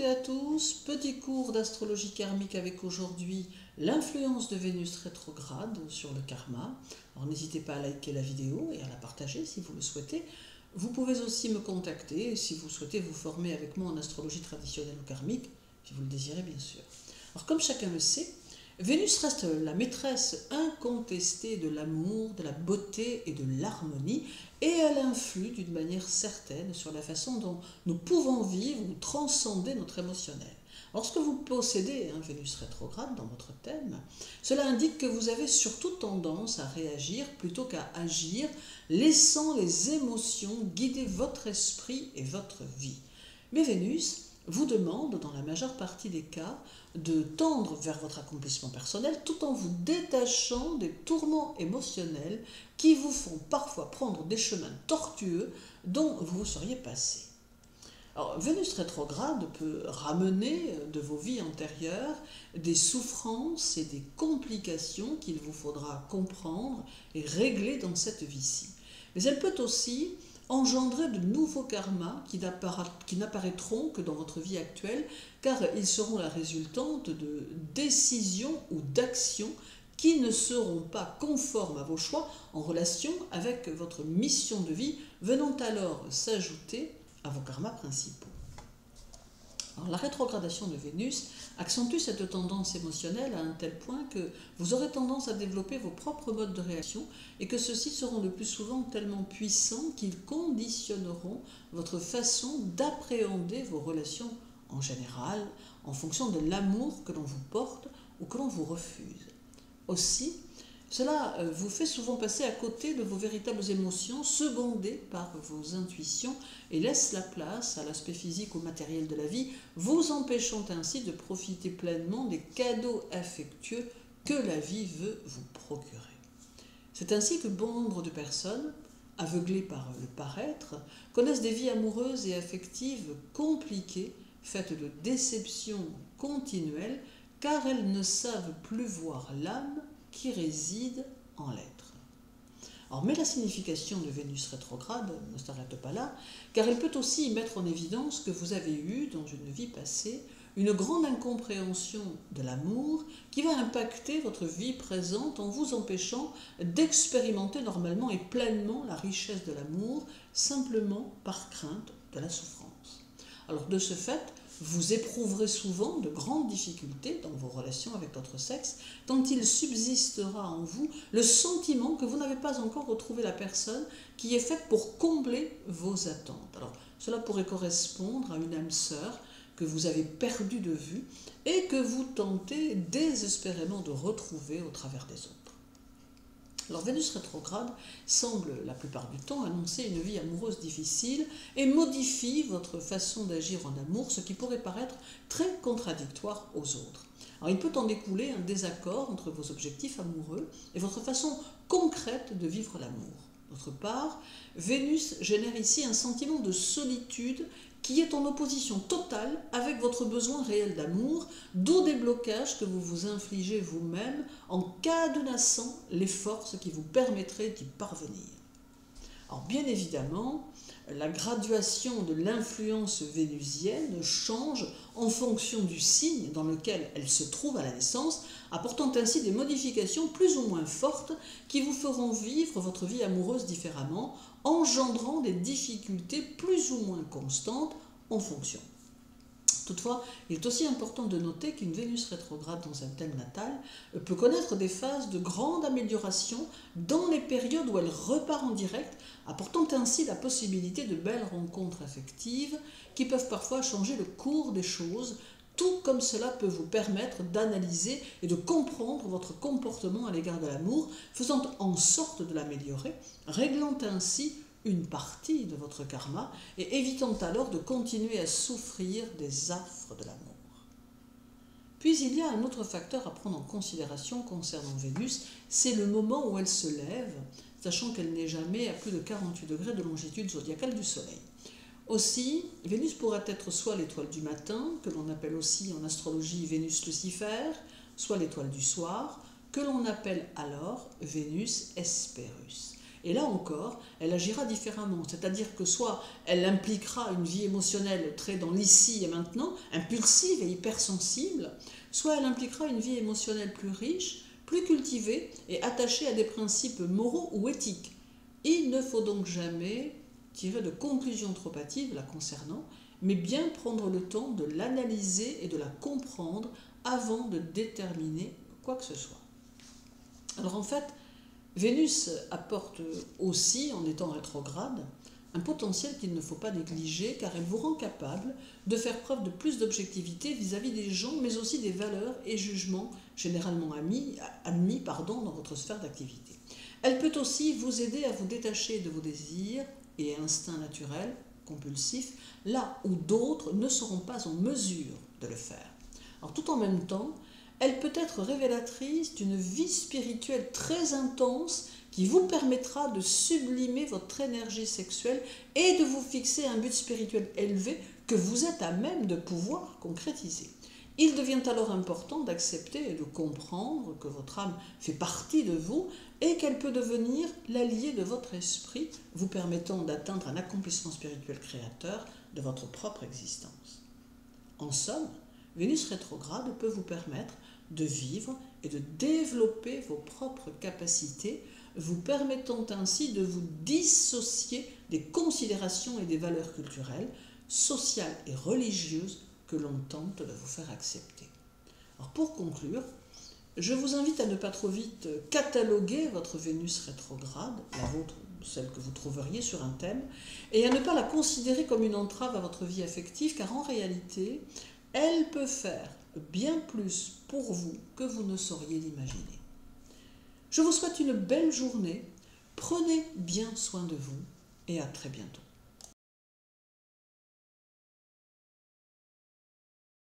toutes et à tous, petit cours d'astrologie karmique avec aujourd'hui l'influence de Vénus rétrograde sur le karma. Alors n'hésitez pas à liker la vidéo et à la partager si vous le souhaitez. Vous pouvez aussi me contacter si vous souhaitez vous former avec moi en astrologie traditionnelle ou karmique, si vous le désirez bien sûr. Alors comme chacun le sait, Vénus reste la maîtresse incontestée de l'amour, de la beauté et de l'harmonie, et elle influe d'une manière certaine sur la façon dont nous pouvons vivre ou transcender notre émotionnel. Lorsque vous possédez un Vénus rétrograde dans votre thème, cela indique que vous avez surtout tendance à réagir plutôt qu'à agir, laissant les émotions guider votre esprit et votre vie. Mais Vénus vous demande, dans la majeure partie des cas, de tendre vers votre accomplissement personnel tout en vous détachant des tourments émotionnels qui vous font parfois prendre des chemins tortueux dont vous seriez passé. Alors, Vénus rétrograde peut ramener de vos vies antérieures des souffrances et des complications qu'il vous faudra comprendre et régler dans cette vie-ci. Mais elle peut aussi engendrer de nouveaux karmas qui n'apparaîtront que dans votre vie actuelle, car ils seront la résultante de décisions ou d'actions qui ne seront pas conformes à vos choix en relation avec votre mission de vie, venant alors s'ajouter à vos karmas principaux. Alors, la rétrogradation de Vénus accentue cette tendance émotionnelle à un tel point que vous aurez tendance à développer vos propres modes de réaction et que ceux-ci seront le plus souvent tellement puissants qu'ils conditionneront votre façon d'appréhender vos relations en général en fonction de l'amour que l'on vous porte ou que l'on vous refuse. Aussi, cela vous fait souvent passer à côté de vos véritables émotions, secondées par vos intuitions, et laisse la place à l'aspect physique ou matériel de la vie, vous empêchant ainsi de profiter pleinement des cadeaux affectueux que la vie veut vous procurer. C'est ainsi que bon nombre de personnes, aveuglées par le paraître, connaissent des vies amoureuses et affectives compliquées, faites de déceptions continuelles, car elles ne savent plus voir l'âme qui réside en l'être. Alors, mais la signification de Vénus rétrograde ne s'arrête pas là, car elle peut aussi mettre en évidence que vous avez eu, dans une vie passée, une grande incompréhension de l'amour qui va impacter votre vie présente en vous empêchant d'expérimenter normalement et pleinement la richesse de l'amour, simplement par crainte de la souffrance. Alors, de ce fait, vous éprouverez souvent de grandes difficultés dans vos relations avec votre sexe, tant il subsistera en vous le sentiment que vous n'avez pas encore retrouvé la personne qui est faite pour combler vos attentes. Alors, cela pourrait correspondre à une âme sœur que vous avez perdue de vue et que vous tentez désespérément de retrouver au travers des autres. Alors, Vénus rétrograde semble la plupart du temps annoncer une vie amoureuse difficile et modifie votre façon d'agir en amour, ce qui pourrait paraître très contradictoire aux autres. Alors, il peut en découler un désaccord entre vos objectifs amoureux et votre façon concrète de vivre l'amour. D'autre part, Vénus génère ici un sentiment de solitude qui est en opposition totale avec votre besoin réel d'amour, d'où des blocages que vous vous infligez vous-même en cadenassant les forces qui vous permettraient d'y parvenir. Alors bien évidemment, la graduation de l'influence vénusienne change en fonction du signe dans lequel elle se trouve à la naissance, apportant ainsi des modifications plus ou moins fortes qui vous feront vivre votre vie amoureuse différemment, engendrant des difficultés plus ou moins constantes en fonction. Toutefois, il est aussi important de noter qu'une Vénus rétrograde dans un thème natal peut connaître des phases de grande amélioration dans les périodes où elle repart en direct, apportant ainsi la possibilité de belles rencontres affectives qui peuvent parfois changer le cours des choses, tout comme cela peut vous permettre d'analyser et de comprendre votre comportement à l'égard de l'amour, faisant en sorte de l'améliorer, réglant ainsi une partie de votre karma et évitant alors de continuer à souffrir des affres de l'amour. Puis il y a un autre facteur à prendre en considération concernant Vénus, c'est le moment où elle se lève, sachant qu'elle n'est jamais à plus de 48 degrés de longitude zodiacale du Soleil. Aussi, Vénus pourrait être soit l'étoile du matin, que l'on appelle aussi en astrologie Vénus Lucifer, soit l'étoile du soir, que l'on appelle alors Vénus Hespérus. Et là encore, elle agira différemment, c'est-à-dire que soit elle impliquera une vie émotionnelle très dans l'ici et maintenant, impulsive et hypersensible, soit elle impliquera une vie émotionnelle plus riche, plus cultivée et attachée à des principes moraux ou éthiques. Il ne faut donc jamais tirer de conclusions trop hâtives la concernant, mais bien prendre le temps de l'analyser et de la comprendre avant de déterminer quoi que ce soit. Alors en fait, Vénus apporte aussi, en étant rétrograde, un potentiel qu'il ne faut pas négliger car elle vous rend capable de faire preuve de plus d'objectivité vis-à-vis des gens, mais aussi des valeurs et jugements généralement admis dans votre sphère d'activité. Elle peut aussi vous aider à vous détacher de vos désirs et instincts naturels, compulsifs, là où d'autres ne seront pas en mesure de le faire. Alors, tout en même temps, elle peut être révélatrice d'une vie spirituelle très intense qui vous permettra de sublimer votre énergie sexuelle et de vous fixer un but spirituel élevé que vous êtes à même de pouvoir concrétiser. Il devient alors important d'accepter et de comprendre que votre âme fait partie de vous et qu'elle peut devenir l'allié de votre esprit, vous permettant d'atteindre un accomplissement spirituel créateur de votre propre existence. En somme, Vénus rétrograde peut vous permettre de vivre et de développer vos propres capacités, vous permettant ainsi de vous dissocier des considérations et des valeurs culturelles, sociales et religieuses que l'on tente de vous faire accepter. Alors pour conclure, je vous invite à ne pas trop vite cataloguer votre Vénus rétrograde, la vôtre, celle que vous trouveriez sur un thème, et à ne pas la considérer comme une entrave à votre vie affective, car en réalité, elle peut faire bien plus pour vous que vous ne sauriez l'imaginer. Je vous souhaite une belle journée, prenez bien soin de vous et à très bientôt.